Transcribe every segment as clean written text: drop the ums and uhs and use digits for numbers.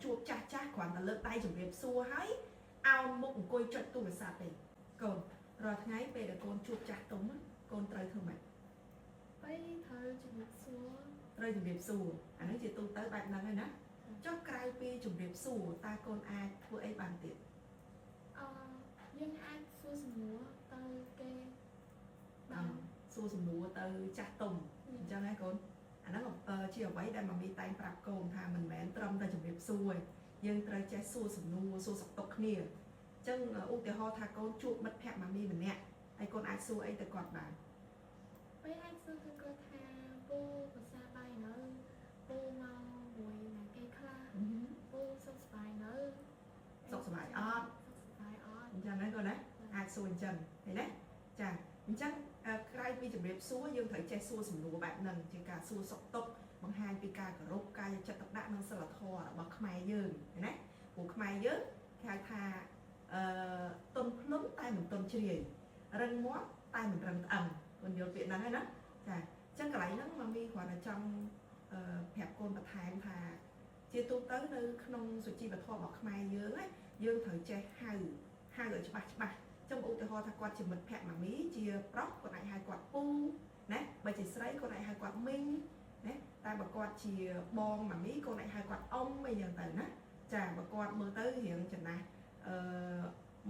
ជួបចាស់គ្រាន់តែលើកដៃជម្រាបសួរហើយអោនមុខអង្គុយចុចទូរស័ព្ទទេកូនរាល់ថ្ងៃពេលដែលកូនជួបចាស់ទុំកូនត្រូវធ្វើម៉េចពេលត្រូវជំរាបសួរត្រូវជំរាបសួរអានេះជាទូទៅបែបហ្នឹងហើយណាចុះក្រៅពីជំរាបសួរតើកូនអាចធ្វើអីបានទៀតយើងអាចសួរសំណួរទៅគេបានសួរសំណួរទៅចាស់ទុំអញ្ចឹងហើយកូនអាហ្នឹងជាអ្វីដែលម៉ាមីតែងប្រាប់កូនថាមិនមែនត្រឹមតែជំរាបសួរយើងត្រូវចេះសួរសំណួរសួរសុខទុក្ខគ្នាអញ្ចឹងឧទាហរណ៍ថាកូនជួបមិត្តភក្តិម៉ាមីម្នាក់ហើយកូនអាចសួរអីទៅគាត់បានពេលអាចសួរទៅគាត់ថាពូភាសាបាយនៅពូមកមួយណាគេខ្លះពូសុខសប្បាយនៅសុខសប្បាយអត់សុខសប្បាយអត់អញ្ចឹងហ្នឹងកូនណាអាចសួរអញ្ចឹងឃើញទេចាអញ្ចឹងក្រៅពីជំរាបសួរយើងត្រូវចេះសួរសំណួរបែបហ្នឹងជាការសួរសុខទុក្ខបង្ហាញពីការគោរពការយកចិត្តទុកដាក់និងសិលធម៌របស់ខ្មែរយើងណាព្រោះខ្មែរយើងគេហៅថាទុនភ្លុំតែមិនទុនជ្រាយរឹងមាត់តែមិនរឹងត្អឹងកូនយល់ពាក្យហ្នឹងហើយណាចាអញ្ចឹងកន្លែងហ្នឹងម៉ាមីគ្រាន់តែចង់ប្រាប់កូនបន្ថែមថាជាទូទៅនៅក្នុងសុជីវធម៌របស់ខ្មែរយើងយើងត្រូវចេះហៅឲ្យច្បាស់ចុះឧទាហរណ៍ថាគាត់ជាមិត្តភក្តិម៉ាមីជាប្រុសគាត់អាចហៅគាត់ពូណាបើជាស្រីគាត់អាចហៅគាត់មីងណាតែបើគាត់ជាបងម៉ាមីគាត់អាចហៅគាត់អ៊ំអីយ៉ាងទៅណាចាបើគាត់មើលទៅរៀងចំណាស់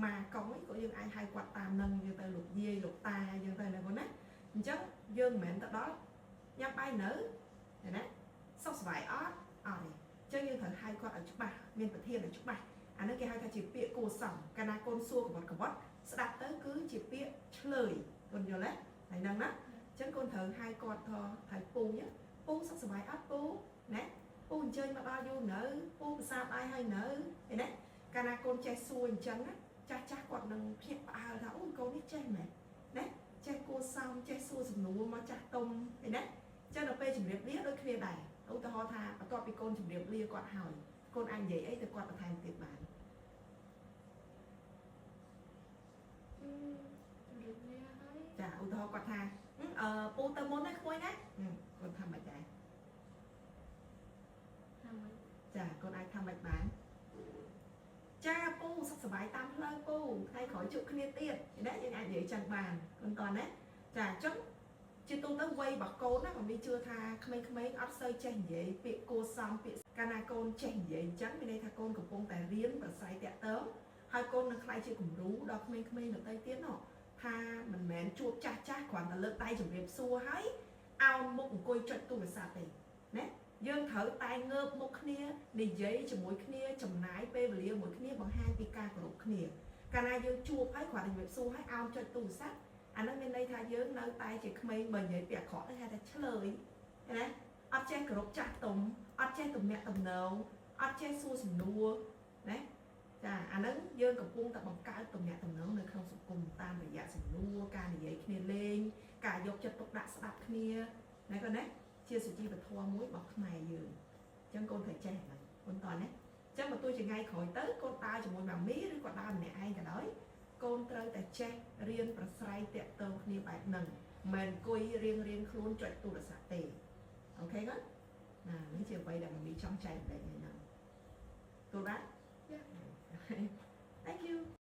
ម៉ាកុងក៏យើងអាចហៅគាត់តាមនឹងយើងទៅលោកយាយលោកតាយើងទៅណាគាត់ណាអញ្ចឹងយើងមិនមែនទៅដល់ញ៉ាំបាយនៅណាសុខសប្បាយអត់ទេអញ្ចឹងយើងត្រូវហៅគាត់ឲ្យច្បាស់មានប្រធានឲ្យច្បាស់អានេះគេហៅថាជាពាក្យគួរសមកាលណាកូនសួរកវត្តស្ដាប់ទៅគឺជាពាក្យឆ្លើយកូនយល់ទេហើយហ្នឹងណាអញ្ចឹងកូនត្រូវហៅគាត់ថាពូញពូសុខសប្បាយអត់ពូណាពូអញ្ជើញមកដល់យូរនៅពូភាសាបាយហើយនៅឃើញទេកាលណាកូនចេះសួរអញ្ចឹងណាចាស់គាត់នឹងភ្ញាក់ផ្អើលថាអូកូននេះចេះមែនណាចេះគួរសមចេះសួរសំណួរមកចាស់ទុំឃើញទេអញ្ចឹងដល់ពេលជំរាបលាដូចគ្នាដែរឧទាហរណ៍ថាបន្ទាប់ពីកូនជំរាបលាគាត់ហើយកូនអាចនិយាយអីទៅគាត់បន្ថែមទៀតបានចាឧទាហរណ៍គាត់ថាពូទៅមុនណាក្មួយណាគាត់ថាមិនដែរចាគាត់អាចថាមិនបានចាពូសុខសប្បាយតាមផ្លូវពូថ្ងៃក្រោយជួបគ្នាទៀតណាយើងអាចនិយាយចឹងបានគាត់តណាចាអញ្ចឹងជាទូទៅវ័យរបស់កូនណាក៏មានជឿថាក្មេងៗអត់សូវចេះនិយាយពាក្យគួរសមពាក្យកាលណាកូនចេះនិយាយអញ្ចឹងមានន័យថាកូនកំពុងតែរៀនប្រស័យតាក់ទងហើយកូននឹងខ្លាយជាគំរូដល់ក្មេងៗដទៃទៀតនោះថាមិនមែនជួបចាស់គ្រាន់តែលើកដៃជម្រាបសួរហើយអោនមុខអង្គុយចុចទូរស័ព្ទទេណាយើងត្រូវតែងើបមុខគ្នានិយាយជាមួយគ្នាចំណាយពេលវេលាមួយគ្នាបង្ហាញពីការគោរពគ្នាកាលណាយើងជួបហើយគ្រាន់តែជម្រាបសួរហើយអោនចុចទូរស័ព្ទអានឹងមានន័យថាយើងនៅតែជាក្មេងបើនិយាយពាក្យអាក្រក់គេហៅថាឆ្លើយណាអត់ចេះគោរពចាស់ទុំអត់ចេះទំនាក់ទំនងអត់ចេះសួរសំណួរណាចាអានឹងយើងកំពុងតែបង្កើតទំនាក់ទំនងនៅក្នុងសង្គមតាមរយៈសំណួរការនិយាយគ្នាលេងការយកចិត្តទុកដាក់ស្ដាប់គ្នាណាកូនណាជាសុជីវធម៌មួយរបស់ខ្មែរយើងអញ្ចឹងកូនត្រូវចេះហ្នឹងកូនតើណាអញ្ចឹងបើទោះជាថ្ងៃក្រោយទៅកូនដើរជាមួយម៉ាមីឬក៏ដើរម្នាក់ឯងក៏ដោយកូនត្រូវតែចេះរៀនប្រស្រ័យតាក់ទងគ្នាបែបហ្នឹងមិនអង្គុយរៀងខ្លួនចុចទូរស័ព្ទទេអូខេកូននេះជាអ្វីដែលម៉ាមីចង់ចែករំលែកហ្នឹងទូបានThank you